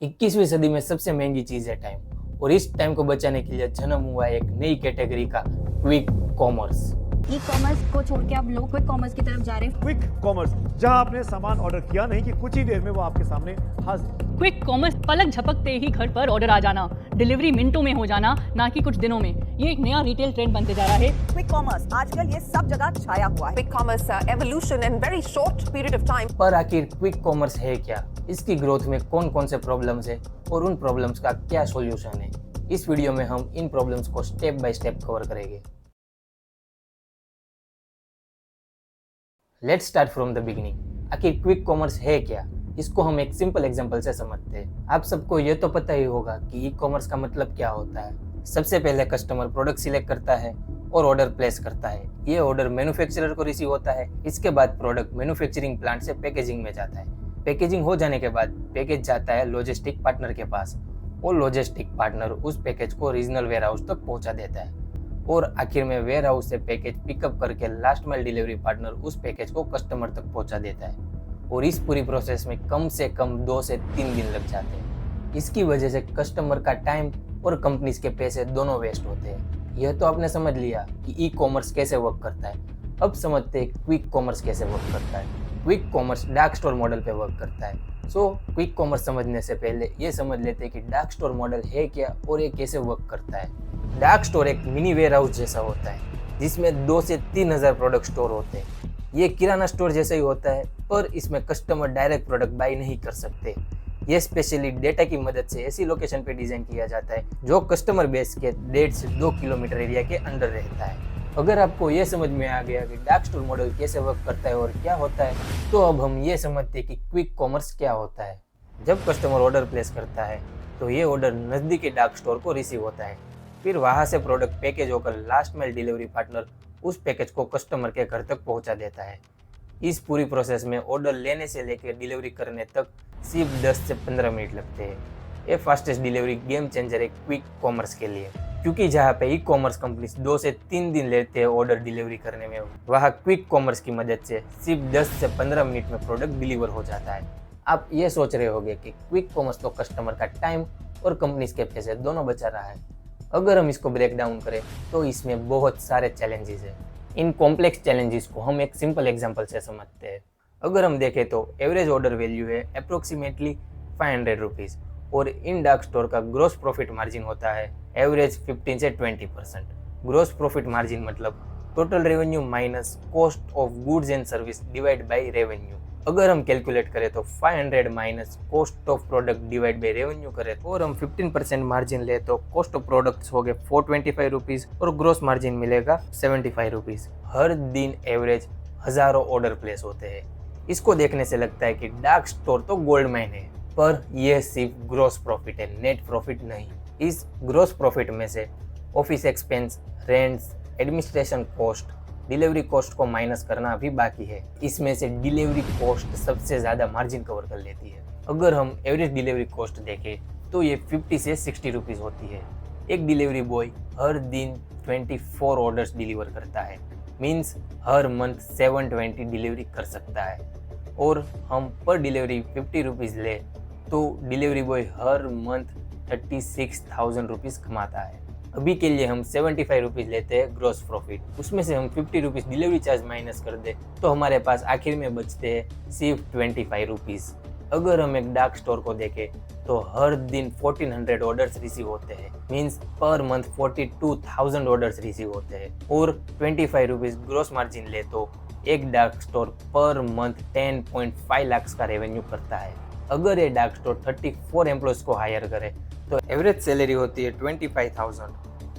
21वीं सदी में सबसे महंगी चीज है टाइम, और इस टाइम को बचाने के लिए जन्म हुआ एक नई कैटेगरी का क्विक कॉमर्स। ई कॉमर्स को छोड़ के अब लोग क्विक कॉमर्स की तरफ जा रहे हैं। क्विक कॉमर्स, जहां आपने सामान ऑर्डर किया नहीं कि कुछ ही देर में वो आपके सामने हाजिर। क्विक कॉमर्स, पलक झपकते ही घर पर ऑर्डर आ जाना, डिलीवरी मिनटों में हो जाना, ना कि कुछ दिनों में। ये एक नया रिटेल ट्रेंड बनते जा रहा है। क्विक कॉमर्स आजकल ये सब जगह छाया हुआ है। quick commerce evolution in very short period of time. पर आखिर क्विक कॉमर्स है क्या, इसकी ग्रोथ में कौन कौन से प्रॉब्लम्स है और उन प्रॉब्लम्स का क्या सॉल्यूशन है, इस वीडियो में हम इन प्रॉब्लम्स को स्टेप बाय स्टेप कवर करेंगे। Let's start from the beginning. आखिर क्विक कॉमर्स है क्या, इसको हम एक सिंपल एग्जांपल से समझते हैं। आप सबको ये तो पता ही होगा कि ई कॉमर्स का मतलब क्या होता है। सबसे पहले कस्टमर प्रोडक्ट सिलेक्ट करता है और ऑर्डर प्लेस करता है। ये ऑर्डर मैन्युफैक्चरर को रिसीव होता है। इसके बाद प्रोडक्ट मैन्युफैक्चरिंग प्लांट से पैकेजिंग में जाता है। पैकेजिंग हो जाने के बाद पैकेज जाता है लॉजिस्टिक पार्टनर के पास, और लॉजिस्टिक पार्टनर उस पैकेज को रीजनल वेयर हाउस तक पहुंचा देता है, और आखिर में वेयर हाउस से पैकेज पिकअप करके लास्ट माइल डिलीवरी पार्टनर उस पैकेज को कस्टमर तक पहुंचा देता है। और इस पूरी प्रोसेस में कम से कम 2 से 3 दिन लग जाते हैं। इसकी वजह से कस्टमर का टाइम और कंपनीज के पैसे दोनों वेस्ट होते हैं। यह तो आपने समझ लिया कि ई कॉमर्स कैसे वर्क करता है। अब समझते हैं क्विक कॉमर्स कैसे वर्क करता है। Quick commerce dark store model पे वर्क करता है। क्विक कॉमर्स समझने से पहले ये समझ लेते हैं कि डार्क स्टोर मॉडल है क्या और ये कैसे वर्क करता है। डार्क स्टोर एक मिनी वेयर हाउस जैसा होता है, जिसमें 2 से 3 हज़ार प्रोडक्ट स्टोर होते हैं। ये किराना स्टोर जैसा ही होता है, पर इसमें कस्टमर डायरेक्ट प्रोडक्ट बाई नहीं कर सकते। ये स्पेशली डेटा की मदद से ऐसी लोकेशन पे डिजाइन किया जाता है जो कस्टमर बेस के 1.5 से 2 किलोमीटर एरिया के अंदर रहता है। अगर आपको ये समझ में आ गया कि डार्क स्टोर मॉडल कैसे वर्क करता है और क्या होता है, तो अब हम ये समझते हैं कि क्विक कॉमर्स क्या होता है। जब कस्टमर ऑर्डर प्लेस करता है तो ये ऑर्डर नज़दीकी डार्क स्टोर को रिसीव होता है। फिर वहाँ से प्रोडक्ट पैकेज होकर लास्ट माइल डिलीवरी पार्टनर उस पैकेज को कस्टमर के घर तक पहुँचा देता है। इस पूरी प्रोसेस में ऑर्डर लेने से लेकर डिलीवरी करने तक सिर्फ 10 से 15 मिनट लगते हैं। ये फास्टेस्ट डिलीवरी गेम चेंजर है क्विक कॉमर्स के लिए, क्योंकि जहाँ पे ई कॉमर्स कंपनीज 2 से 3 दिन लेते हैं ऑर्डर डिलीवरी करने में, वहाँ क्विक कॉमर्स की मदद से सिर्फ 10 से 15 मिनट में प्रोडक्ट डिलीवर हो जाता है। आप ये सोच रहे होंगे कि क्विक कॉमर्स तो कस्टमर का टाइम और कंपनीज के पैसे दोनों बचा रहा है। अगर हम इसको ब्रेक डाउन करें तो इसमें बहुत सारे चैलेंजेस हैं। इन कॉम्प्लेक्स चैलेंजेस को हम एक सिंपल एग्जांपल से समझते हैं। अगर हम देखें तो एवरेज ऑर्डर वैल्यू है अप्रोक्सीमेटली 500 रुपीज़, और इन डार्क स्टोर का ग्रोस प्रॉफिट मार्जिन होता है एवरेज 15 से 20%। ग्रोस प्रॉफिट मार्जिन मतलब total revenue minus cost of goods and service divide by revenue. अगर हम कैलकुलेट करें तो 500 minus cost of product divide by revenue करें, और हम 15% मार्जिन ले तो कॉस्ट ऑफ प्रोडक्ट्स हो गए 425 रुपीज़ और ग्रोस मार्जिन मिलेगा 75 रुपीज़। हर दिन एवरेज हज़ारों ऑर्डर प्लेस होते हैं। इसको देखने से लगता है कि डार्क स्टोर तो गोल्ड माइन है, पर यह सिर्फ ग्रोस प्रॉफिट है, नेट प्रॉफिट नहीं। इस ग्रोस प्रॉफिट में से office expense, rents, administration cost, delivery cost को माइनस करना अभी बाकी है। इसमें से डिलीवरी कॉस्ट सबसे ज़्यादा मार्जिन कवर कर लेती है। अगर हम एवरेज डिलीवरी कॉस्ट देखें तो ये 50 से 60 रुपीज़ होती है। एक डिलीवरी बॉय हर दिन 24 ऑर्डर्स डिलीवर करता है, मीन्स हर मंथ 720 डिलीवरी कर सकता है। और हम पर डिलीवरी 50 रुपीज़ ले तो डिलीवरी बॉय हर मंथ 36,000 रुपीज़ कमाता है। अभी के लिए हम 75 रुपीज़ लेते हैं ग्रॉस प्रॉफिट, उसमें से हम 50 रुपीज़ डिलीवरी चार्ज माइनस कर दे तो हमारे पास आखिर में बचते हैं सिर्फ 25 रुपीज़। अगर हम एक डार्क स्टोर को देखें तो हर दिन 1400 ऑर्डर्स रिसीव होते हैं, means per month 42,000 orders receive होते हैं, और 25 रुपीज़ ग्रॉस मार्जिन ले तो एक dark store per month 10.5 lakh का रेवेन्यू करता है। अगर ये डार्क स्टोर 34 एम्प्लॉयज़ को हायर करे तो एवरेज सैलरी होती है 25,000।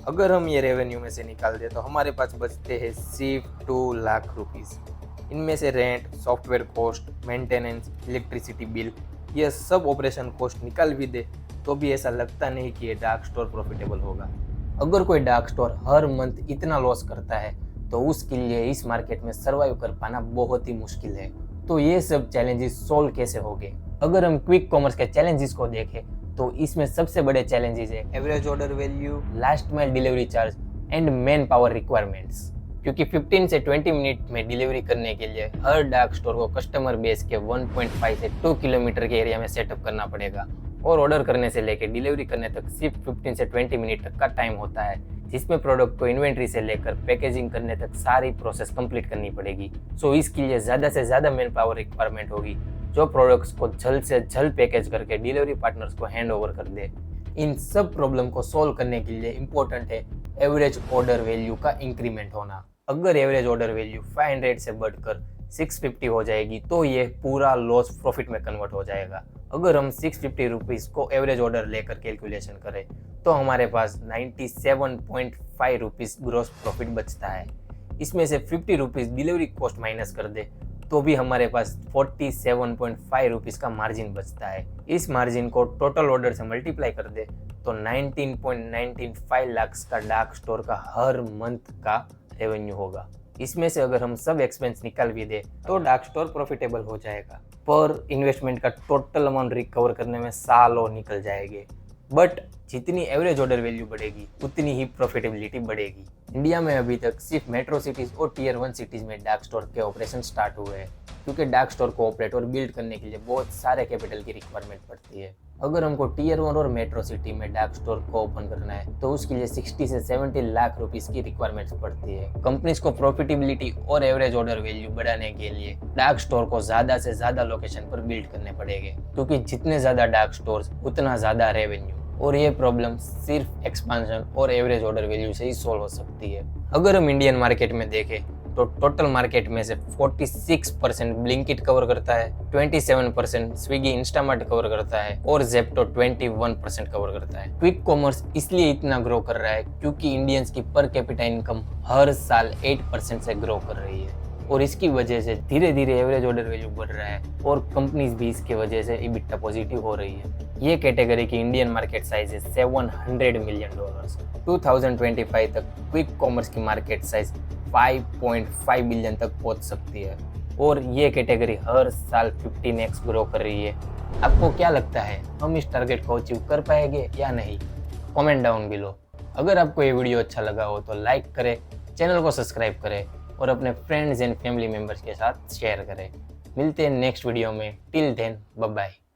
अगर हम ये रेवेन्यू में से निकाल दें तो हमारे पास बचते हैं सिर्फ 2 लाख रुपीज़। इनमें से rent, software cost, maintenance, electricity bill, ये सब ऑपरेशन कॉस्ट निकाल भी दे तो भी ऐसा लगता नहीं कि ये डार्क स्टोर प्रॉफिटेबल होगा। अगर कोई डार्क स्टोर हर मंथ इतना लॉस करता है तो उसके लिए इस मार्केट में सर्वाइव कर पाना बहुत ही मुश्किल है। तो ये सब चैलेंजेस सॉल्व कैसे होंगे? अगर हम क्विक कॉमर्स के चैलेंजेस को देखें तो इसमें सबसे बड़े चैलेंजेस है average order value, last mile delivery charge and man power requirements. क्योंकि 15 से 20 मिनट में डिलीवरी करने के लिए हर डार्क स्टोर को कस्टमर बेस के 1.5 से 2 किलोमीटर के एरिया में सेटअप करना पड़ेगा, और ऑर्डर करने से लेकर डिलीवरी करने तक सिर्फ 15 से 20 मिनट तक का टाइम होता है, जिसमें प्रोडक्ट को इन्वेंट्री से लेकर पैकेजिंग करने तक सारी प्रोसेस कंप्लीट करनी पड़ेगी। सो इसके लिए ज़्यादा से ज़्यादा मैन पावर रिक्वायरमेंट होगी जो प्रोडक्ट्स को जल्द से जल्द पैकेज करके डिलीवरी पार्टनर्स को हैंड ओवर कर दे। इन सब प्रॉब्लम को सॉल्व करने के लिए इम्पोर्टेंट है एवरेज ऑर्डर वैल्यू का इंक्रीमेंट होना। अगर एवरेज ऑर्डर वैल्यू 500 से बढ़कर 650 हो जाएगी तो ये पूरा लॉस प्रॉफिट में कन्वर्ट हो जाएगा। अगर हम 650 रुपीज़ को एवरेज ऑर्डर लेकर कैलकुलेशन करें तो हमारे पास 97.5 रुपीज़ ग्रॉस प्रॉफिट बचता है। इसमें से 50 रुपीज़ डिलीवरी कॉस्ट माइनस कर दे तो भी हमारे पास 47.5 रुपीज़ का मार्जिन बचता है। इस मार्जिन को टोटल ऑर्डर से मल्टीप्लाई कर दे तो 19.95 लाख का डार्क स्टोर का हर मंथ का रेवेन्यू होगा। इसमें से अगर हम सब एक्सपेंस निकाल भी दे तो डार्क स्टोर प्रॉफिटेबल हो जाएगा। पर इन्वेस्टमेंट का टोटल अमाउंट रिकवर करने में सालों निकल जाएंगे। बट जितनी एवरेज ऑर्डर वैल्यू बढ़ेगी उतनी ही प्रॉफिटेबिलिटी बढ़ेगी। इंडिया में अभी तक सिर्फ मेट्रो सिटीज़ और टियर 1 सिटीज़ में डार्क स्टोर के ऑपरेशन स्टार्ट हुए हैं, क्योंकि डार्क स्टोर को ऑपरेट और बिल्ड करने के लिए बहुत सारे कैपिटल की रिक्वायरमेंट पड़ती है। अगर हमको टियर 1 और मेट्रो सिटी में डार्क स्टोर को ओपन करना है तो उसके लिए 60 से 70 लाख रुपीस की रिक्वायरमेंट्स पड़ती है। कंपनीज को प्रॉफिटेबिलिटी और एवरेज ऑर्डर वैल्यू बढ़ाने के लिए डार्क स्टोर को ज़्यादा से ज़्यादा लोकेशन पर बिल्ड करने पड़ेंगे, क्योंकि जितने ज़्यादा डार्क स्टोर्स उतना ज़्यादा रेवेन्यू। और ये प्रॉब्लम सिर्फ एक्सपांशन और एवरेज ऑर्डर वैल्यू से ही सॉल्व हो सकती है। अगर हम इंडियन मार्केट में देखें तो टोटल मार्केट में से 46% ब्लिंकिट कवर करता है, 27% स्विगी इंस्टामार्ट कवर करता है और जेप्टो 21% कवर करता है। क्विक कॉमर्स इसलिए इतना ग्रो कर रहा है क्योंकि इंडियंस की पर कैपिटा इनकम हर साल 8% से ग्रो कर रही है और इसकी वजह से धीरे धीरे एवरेज ऑर्डर वैल्यू बढ़ रहा है और कंपनीज भी इसकी वजह से EBITDA पॉजिटिव हो रही है। ये कैटेगरी की इंडियन मार्केट साइज है $700 मिलियन। 2025 तक क्विक कॉमर्स की मार्केट साइज 5.5 बिलियन तक पहुंच सकती है और ये कैटेगरी हर साल 15x ग्रो कर रही है। आपको क्या लगता है, हम इस टारगेट को अचीव कर पाएंगे या नहीं? Comment down below. अगर आपको ये वीडियो अच्छा लगा हो तो लाइक करें, चैनल को सब्सक्राइब करें और अपने फ्रेंड्स एंड फैमिली मेम्बर्स के साथ शेयर करें। मिलते हैं नेक्स्ट वीडियो में। Till then bye bye.